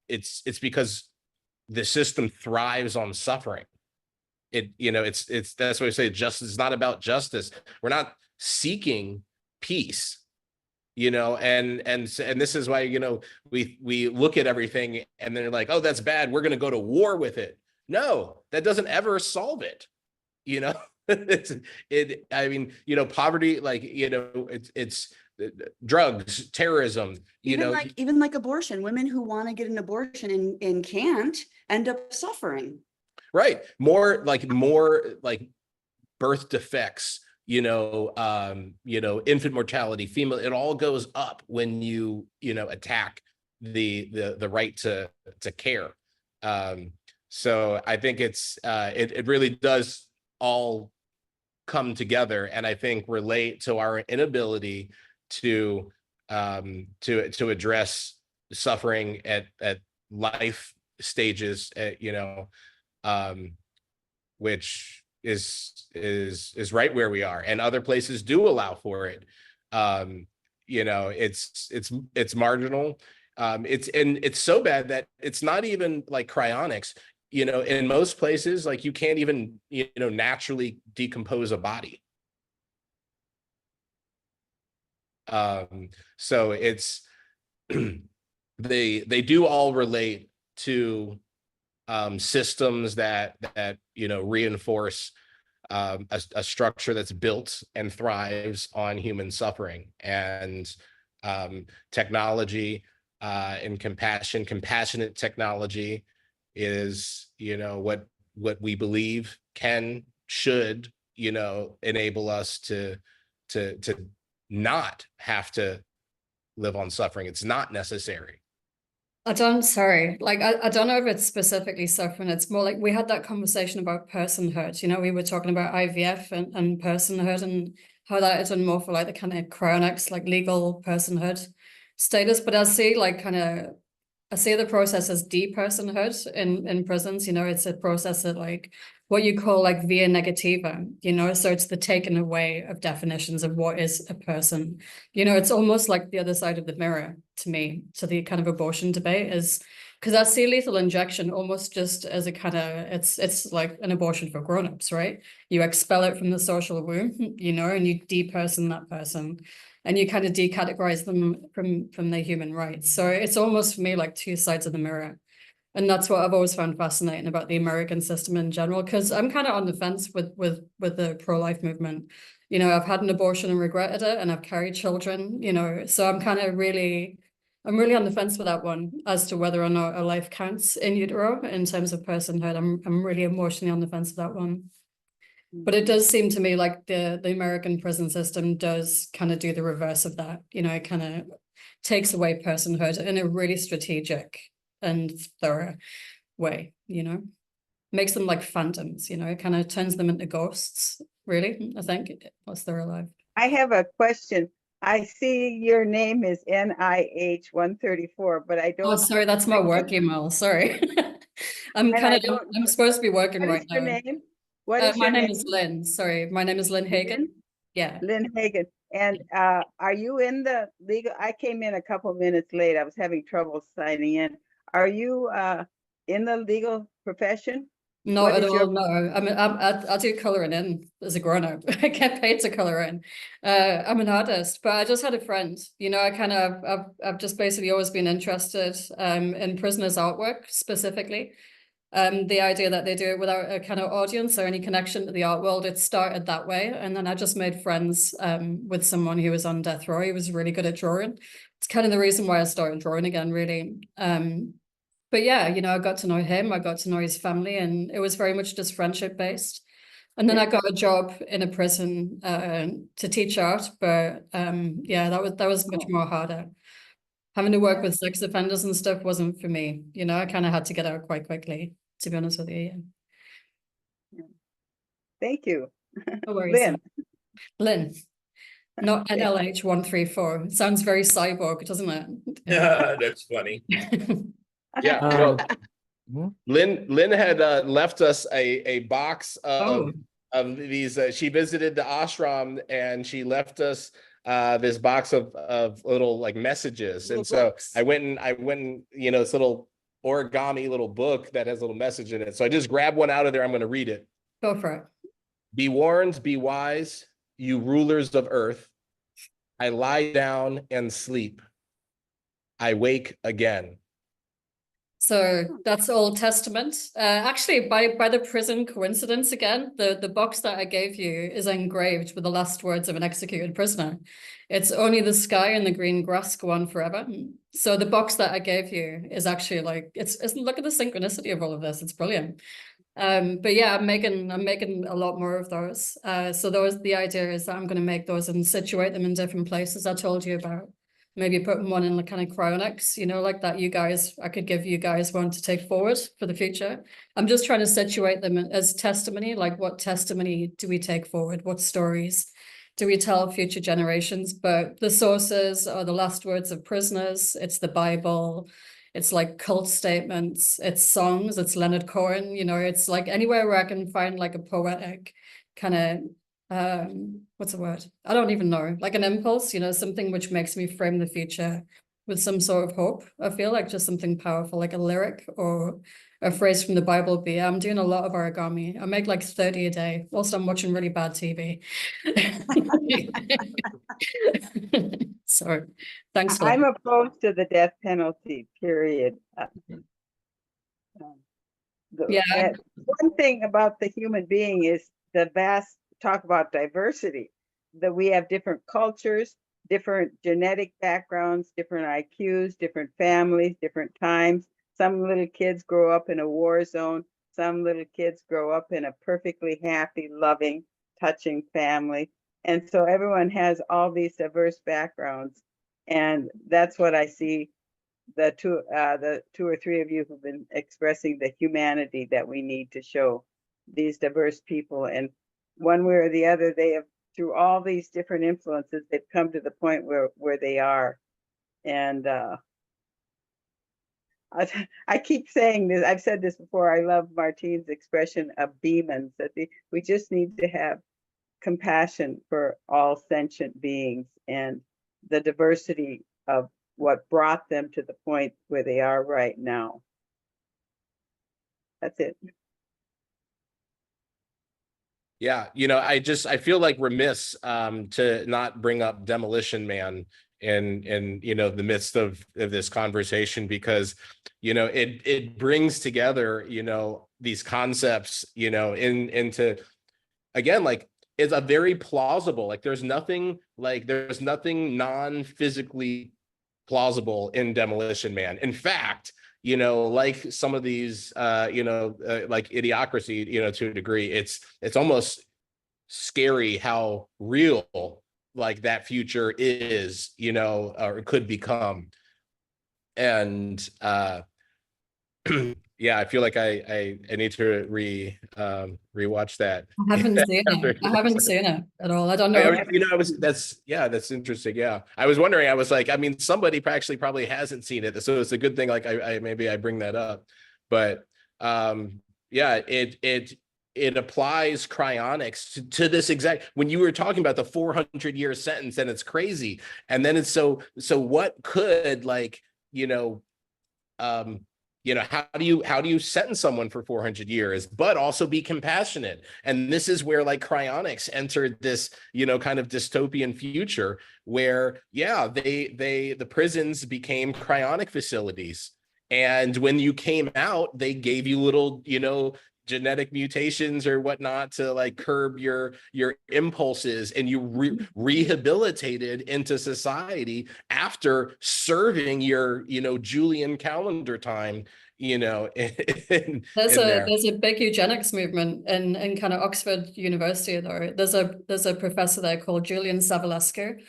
it's because the system thrives on suffering. That's why I say justice is not about justice. We're not seeking peace, and this is why we look at everything and they're like, oh, that's bad, we're going to go to war with it. No, that doesn't ever solve it. Poverty, like it's drugs, terrorism, even like abortion. Women who want to get an abortion and can't end up suffering. Right. More like birth defects, infant mortality, female, it all goes up when you attack the right to care. So I think it really does all come together, and I think relate to our inability to address suffering at life stages, which is right where we are, and other places do allow for it. It's marginal. It's so bad that it's not even like cryonics. In most places, like you can't even naturally decompose a body. So it's they do all relate to systems that reinforce a structure that's built and thrives on human suffering, and technology and compassionate technology is what we believe should enable us to not have to live on suffering. It's not necessary. I don't know if it's specifically suffering. It's more like we had that conversation about personhood. We were talking about IVF and personhood, and how that is more for like the kind of cryonics, like legal personhood status. But I see the process as depersonhood in prisons. It's a process that like what you call like via negativa, so it's the taking away of definitions of what is a person. It's almost like the other side of the mirror to me, to the kind of abortion debate, is because I see lethal injection almost just as a kind of, it's like an abortion for grown-ups, right? You expel it from the social womb, and you deperson that person, and you kind of decategorize them from their human rights. So it's almost for me like two sides of the mirror. And that's what I've always found fascinating about the American system in general, because I'm kind of on the fence with the pro-life movement. I've had an abortion and regretted it, and I've carried children, so I'm really on the fence with that one as to whether or not a life counts in utero in terms of personhood. I'm really emotionally on the fence with that one. But it does seem to me like the American prison system does kind of do the reverse of that. It kind of takes away personhood in a really strategic and thorough way, makes them like phantoms, it kind of turns them into ghosts, really, I think, once they're alive. I have a question. I see your name is NIH 134, but I don't. Oh, sorry, that's my work email. Sorry. I'm supposed to be working right now. What is your name? What is my name is Lynn. Sorry, my name is Lynn Hagan. Yeah. Lynn Hagan. And are you in the legal? I came in a couple minutes late. I was having trouble signing in. Are you in the legal profession? Not at all. No, I do coloring in as a grown-up. I get paid to color in. I'm an artist, but I just had a friend. I've just basically always been interested in prisoners' artwork specifically, The idea that they do it without a kind of audience or any connection to the art world, it started that way. And then I just made friends with someone who was on death row. He was really good at drawing. It's kind of the reason why I started drawing again, really. But yeah, you know, I got to know him, I got to know his family, and it was very much just friendship based. And then I got a job in a prison to teach art, but yeah, that was much more harder. Having to work with sex offenders and stuff wasn't for me. You know, I kind of had to get out quite quickly, to be honest with you. Yeah. Thank you. No worries. Lynn. Lynn, not NLH134. It sounds very cyborg, doesn't it? Yeah, that's funny. Yeah. Well, Lynn had left us a box of these. She visited the ashram and she left us this box of little like messages. And so I went and, you know, this little origami little book that has a little message in it. So I just grabbed one out of there. I'm going to read it. Go for it. Be warned, be wise, you rulers of earth. I lie down and sleep. I wake again. So that's Old Testament. Actually, by the prison coincidence again, the box that I gave you is engraved with the last words of an executed prisoner. It's only the sky and the green grass go on forever. So the box that I gave you is actually like it's look at the synchronicity of all of this. It's brilliant. But yeah, I'm making a lot more of those. So the idea is that I'm going to make those and situate them in different places I told you about. Maybe putting one in the kind of cryonics, you know, like that I could give you guys one to take forward for the future. I'm just trying to situate them as testimony, like what testimony do we take forward? What stories do we tell future generations? But the sources are the last words of prisoners. It's the Bible. It's like cult statements. It's songs. It's Leonard Cohen. You know, it's like anywhere where I can find like a poetic kind of what's the word? I don't even know, like an impulse, you know, something which makes me frame the future with some sort of hope. I feel like just something powerful, like a lyric or a phrase from the Bible. But yeah, I'm doing a lot of origami. I make like 30 a day whilst I'm watching really bad TV. So thanks for I'm that. opposed to the death penalty, period. Yeah. One thing about the human being is the vast talk about diversity, that we have different cultures, different genetic backgrounds, different IQs, different families, different times. Some little kids grow up in a war zone. Some little kids grow up in a perfectly happy, loving, touching family. And so everyone has all these diverse backgrounds. And that's what I see the two or three of you who've been expressing the humanity that we need to show these diverse people. And one way or the other, they have, through all these different influences, they've come to the point where they are. And I keep saying this, I've said this before, I love Martine's expression of demons, that we just need to have compassion for all sentient beings and the diversity of what brought them to the point where they are right now. That's it. Yeah, you know, I feel like remiss to not bring up Demolition Man in you know the midst of this conversation, because you know it brings together, you know, these concepts, you know, into again, like it's a very plausible, like there's nothing non-physically plausible in Demolition Man. In fact, you know, like some of these, you know, like Idiocracy, you know, to a degree, it's almost scary how real like that future is, you know, or could become. And yeah, I feel like I need to rewatch that. I haven't seen it. I haven't seen it at all. I don't know. You know, that's interesting. Yeah, I was wondering. I was like, I mean, somebody actually probably hasn't seen it, so it's a good thing. Like, I maybe I bring that up, but yeah, it applies cryonics to this exact. When you were talking about the 400-year sentence, and it's crazy, and then it's so what could, like, you know, how do you sentence someone for 400 years, but also be compassionate? And this is where like cryonics entered this, you know, kind of dystopian future where, yeah, the prisons became cryonic facilities. And when you came out, they gave you little, you know, genetic mutations or whatnot to like curb your impulses, and you rehabilitated into society after serving your, you know, Julian calendar time, you know, There's there. there's a big eugenics movement in kind of Oxford University though. There's a professor there called Julian Savulescu.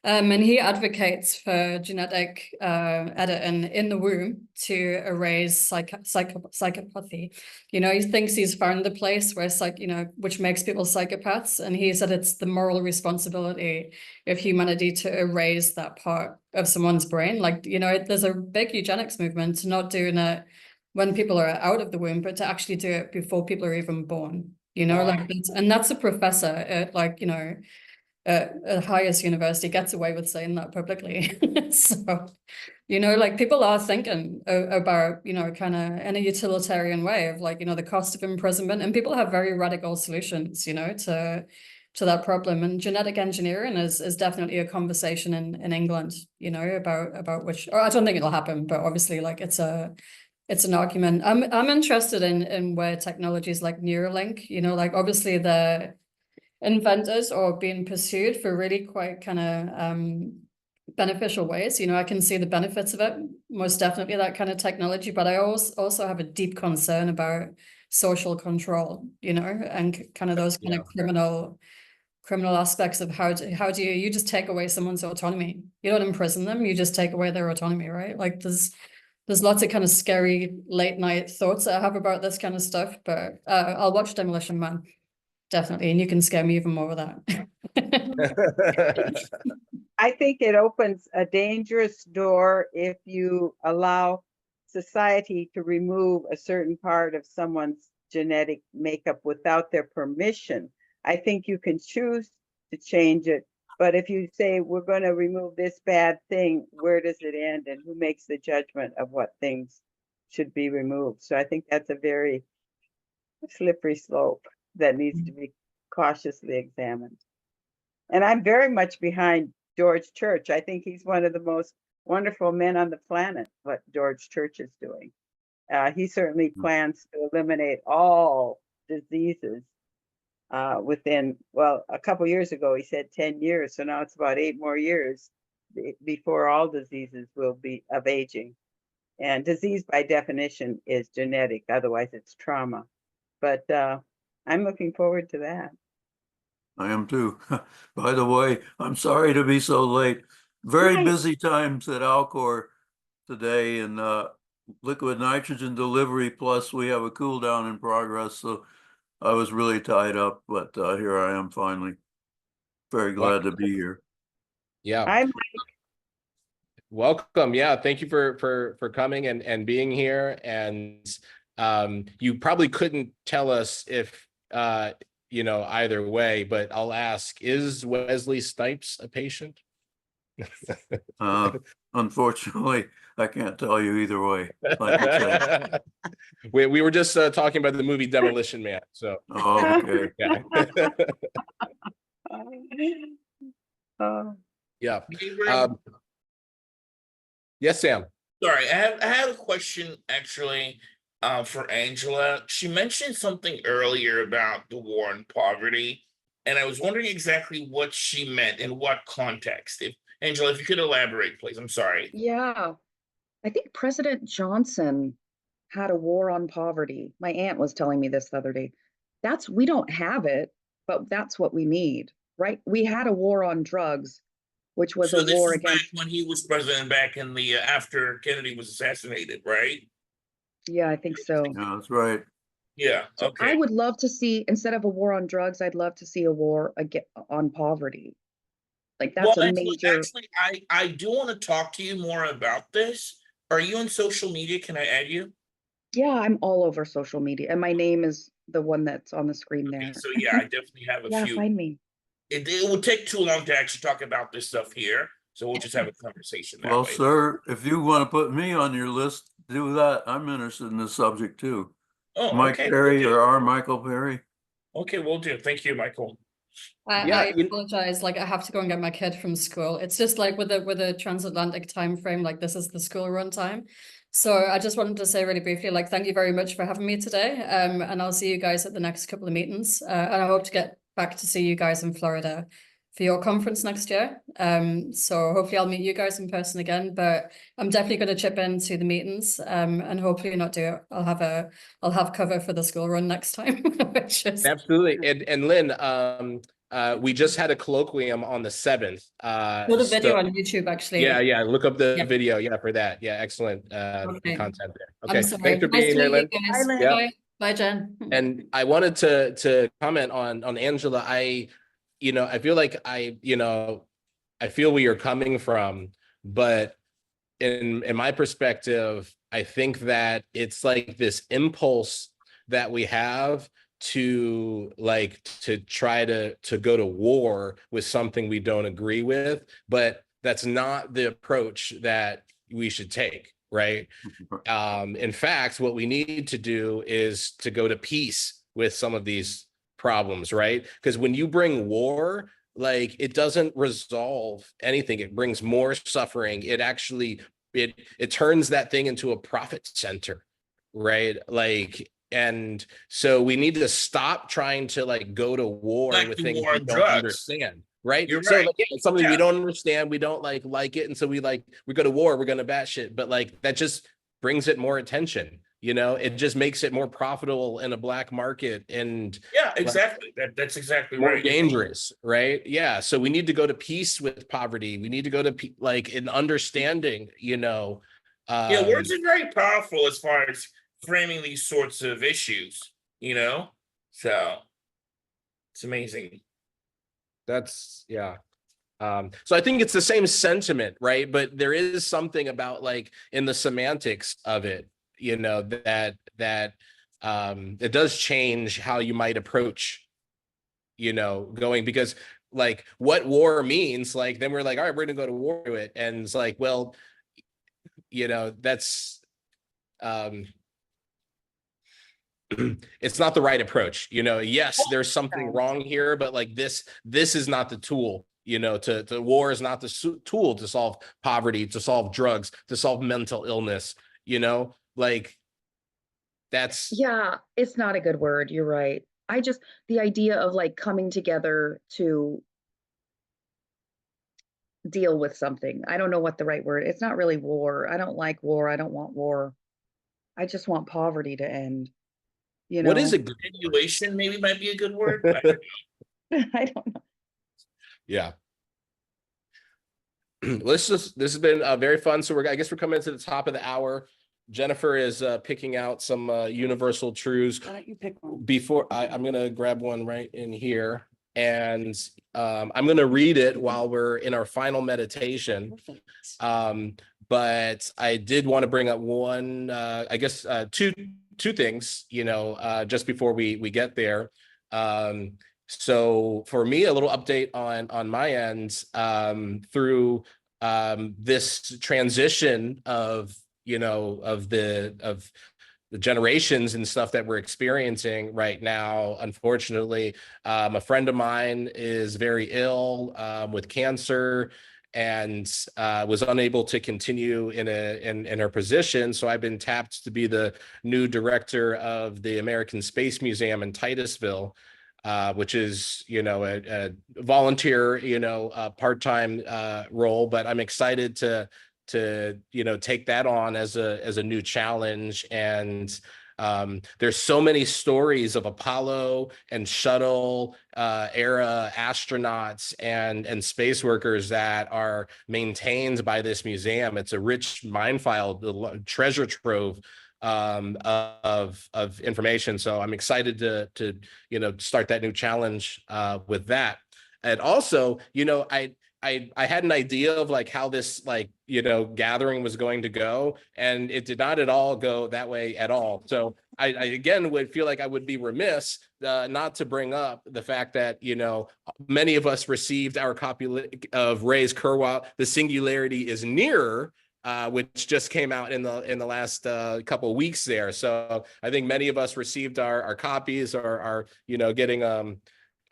And he advocates for genetic editing in the womb to erase psychopathy. You know, he thinks he's found the place where which makes people psychopaths. And he said it's the moral responsibility of humanity to erase that part of someone's brain. Like, you know, there's a big eugenics movement to not doing it when people are out of the womb, but to actually do it before people are even born. You know, like that's a professor at the highest university gets away with saying that publicly. So, you know, like people are thinking about, you know, kind of in a utilitarian way of like, you know, the cost of imprisonment, and people have very radical solutions, you know, to that problem. And genetic engineering is definitely a conversation in England, you know, about which, or I don't think it'll happen, but obviously like it's an argument. I'm interested in where technologies like Neuralink, you know, like obviously the inventors or being pursued for really quite kind of beneficial ways. You know, I can see the benefits of it, most definitely that kind of technology, but I also have a deep concern about social control, you know, and kind of those kind of criminal aspects of how do you just take away someone's autonomy. You don't imprison them, you just take away their autonomy, right? Like there's lots of kind of scary late night thoughts that I have about this kind of stuff, but I'll watch Demolition Man. Definitely, and you can scare me even more with that. I think it opens a dangerous door if you allow society to remove a certain part of someone's genetic makeup without their permission. I think you can choose to change it, but if you say we're going to remove this bad thing, where does it end, and who makes the judgment of what things should be removed? So I think that's a very slippery slope that needs to be cautiously examined. And I'm very much behind George Church. I think he's one of the most wonderful men on the planet, what George Church is doing. He certainly plans to eliminate all diseases within, well, a couple years ago, he said 10 years. So now it's about 8 more years before all diseases will be of aging. And disease by definition is genetic, otherwise it's trauma. But I'm looking forward to that. I am too. By the way, I'm sorry to be so late. Very busy times at Alcor today, and liquid nitrogen delivery, plus we have a cool down in progress. So I was really tied up, but here I am finally. Very glad to be here. Yeah. Welcome. Yeah, thank you for coming and being here. And you probably couldn't tell us if you know, either way, but I'll ask, is Wesley Snipes a patient? Unfortunately, I can't tell you either way. Like we were just talking about the movie Demolition Man. So okay. Yeah. Yeah. Yes, Sam. Sorry, I had a question actually for Angela. She mentioned something earlier about the war on poverty, and I was wondering exactly what she meant in what context. If Angela, if you could elaborate, please. I'm sorry. Yeah, I think President Johnson had a war on poverty. My aunt was telling me this the other day. We don't have it, but that's what we need, right? We had a war on drugs, which was a war against when he was president back in the after Kennedy was assassinated, right? Yeah, I think so. Yeah, that's right. Yeah. So Okay. I would love to see, instead of a war on drugs, I'd love to see a war on poverty. Like that's a major. Actually, I do want to talk to you more about this. Are you on social media? Can I add you? Yeah, I'm all over social media, and my name is the one that's on the screen there. So yeah, I definitely have a few. Find me. It would take too long to actually talk about this stuff here, so we'll just have a conversation that Well, way. sir, if you want to put me on your list, do that. I'm interested in this subject too. Oh, Mike okay. Perry or R. Michael Perry. Okay, we'll do. Thank you, Michael. I apologize. Like I have to go and get my kid from school. It's just like with a transatlantic time frame, like this is the school run time. So I just wanted to say really briefly, like, thank you very much for having me today. And I'll see you guys at the next couple of meetings. And I hope to get back to see you guys in Florida for your conference next year. So hopefully I'll meet you guys in person again, but I'm definitely going to chip into the meetings, and hopefully not do it. I'll have cover for the school run next time, which is Absolutely. And Lynn, we just had a colloquium on the 7th. Got a video on YouTube, actually. Yeah, look up the Yeah. video. Yeah, for that. Yeah, excellent Okay. content there. I'm Okay, sorry. thanks for Nice being to here, meet Lynn. you guys. Bye, Lynn. Yeah. Bye. Bye, Jen. And I wanted to comment on Angela. I feel like I feel where you're coming from, but in my perspective, I think that it's like this impulse that we have to try to go to war with something we don't agree with, but that's not the approach that we should take, right? In fact, what we need to do is to go to peace with some of these problems, right? Because when you bring war, like, it doesn't resolve anything. It brings more suffering. It actually it turns that thing into a profit center, right? Like, and so we need to stop trying to like go to war Like with the things war we on don't drugs. understand, right? You're So right. like, yeah, it's something we Yeah. don't understand, we don't like it, and so we go to war, we're gonna bat shit, but like that just brings it more attention. It just makes it more profitable in a black market, and Yeah, exactly. That's exactly more right. dangerous, right? Yeah. So we need to go to peace with poverty. We need to go to like an understanding, Yeah, words are very powerful as far as framing these sorts of issues, So it's amazing. That's yeah. So I think it's the same sentiment, right? But there is something about like in the semantics of it, that it does change how you might approach, going, because like what war means, like then we're like, all right, we're gonna go to war with it. And it's like, well, that's it's not the right approach. Yes, there's something wrong here, but like this is not the tool. To war is not the tool to solve poverty, to solve drugs, to solve mental illness. Like that's Yeah, it's not a good word. You're right. The idea of like coming together to deal with something. I don't know what the right word. It's not really war. I don't like war. I don't want war. I just want poverty to end. What is it? Continuation maybe might be a good word. I don't know. Yeah. This has been very fun. So I guess we're coming to the top of the hour. Jennifer is picking out some universal truths. Why don't you pick one? Before I'm gonna grab one right in here, and I'm gonna read it while we're in our final meditation. But I did want to bring up one, I guess two things, just before we get there. So for me, a little update on my end, through this transition of the generations and stuff that we're experiencing right now. Unfortunately, a friend of mine is very ill with cancer, and was unable to continue in her position. So I've been tapped to be the new director of the American Space Museum in Titusville, which is a volunteer part-time role, but I'm excited to take that on as a new challenge. And there's so many stories of Apollo and shuttle era astronauts and space workers that are maintained by this museum. It's a rich mine file, the treasure trove of information. So I'm excited to start that new challenge with that. And also, I had an idea of like how this gathering was going to go, and it did not at all go that way at all. So I again would feel like I would be remiss not to bring up the fact that many of us received our copy of Ray's Kurzweil, The Singularity is Nearer, which just came out in the last couple of weeks there. So I think many of us received our copies, or are getting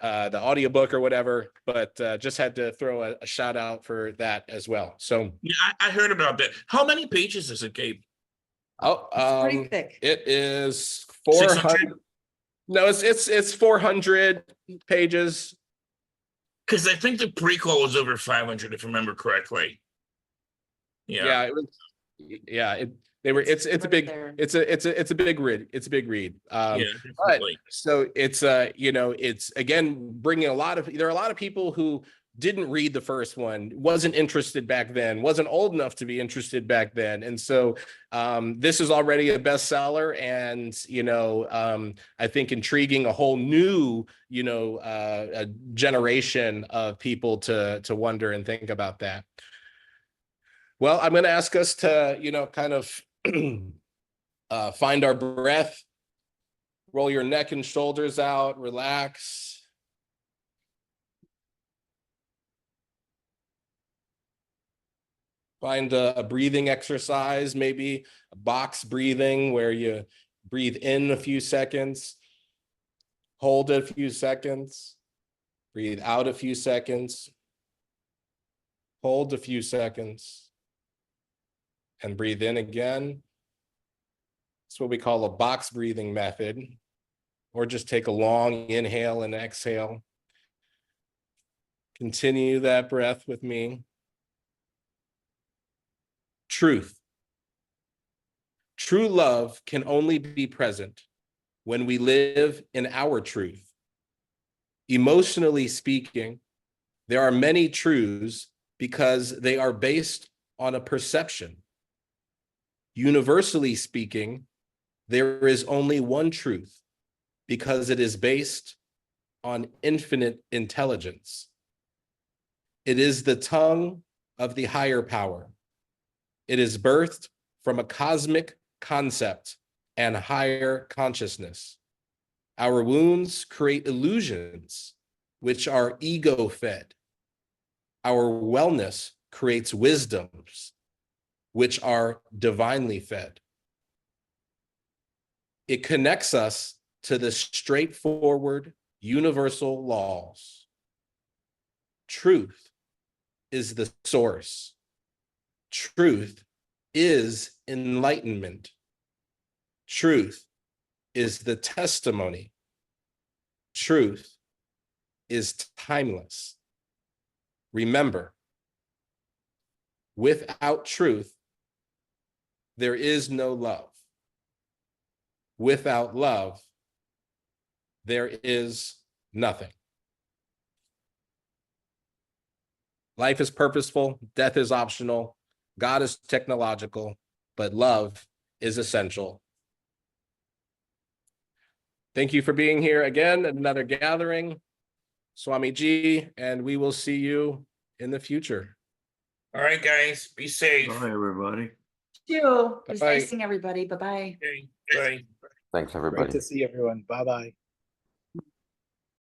the audiobook or whatever, but just had to throw a shout out for that as well. So Yeah, I heard about that. How many pages is it, Gabe? Oh, pretty thick. it is 600? 400. No, it's 400 pages. Because I think the prequel was over 500, if I remember correctly. Yeah, it was. Yeah, it's a big there. it's a big read. It's a big read. Yeah, But definitely. so it's it's again bringing there are a lot of people who didn't read the first one, wasn't interested back then, wasn't old enough to be interested back then, and so this is already a bestseller, and I think intriguing a whole new a generation of people to wonder and think about that. Well, I'm going to ask us to, kind of find our breath, roll your neck and shoulders out, relax. Find a breathing exercise, maybe a box breathing where you breathe in a few seconds, hold it a few seconds, breathe out a few seconds, hold a few seconds, and breathe in again. It's what we call a box breathing method, or just take a long inhale and exhale. Continue that breath with me. Truth. True love can only be present when we live in our truth. Emotionally speaking, there are many truths because they are based on a perception. Universally speaking, there is only one truth because it is based on infinite intelligence. It is the tongue of the higher power. It is birthed from a cosmic concept and higher consciousness. Our wounds create illusions, which are ego-fed. Our wellness creates wisdoms, which are divinely fed. It connects us to the straightforward, universal laws. Truth is the source. Truth is enlightenment. Truth is the testimony. Truth is timeless. Remember, without truth, there is no love. Without love, there is nothing. Life is purposeful, death is optional, God is technological, but love is essential. Thank you for being here again at another gathering. Swamiji, and we will see you in the future. All right, guys, be safe. Bye, everybody. You. It was Bye-bye. nice seeing everybody. Bye-bye. Okay, bye. Thanks, everybody. Great to see everyone. Bye-bye.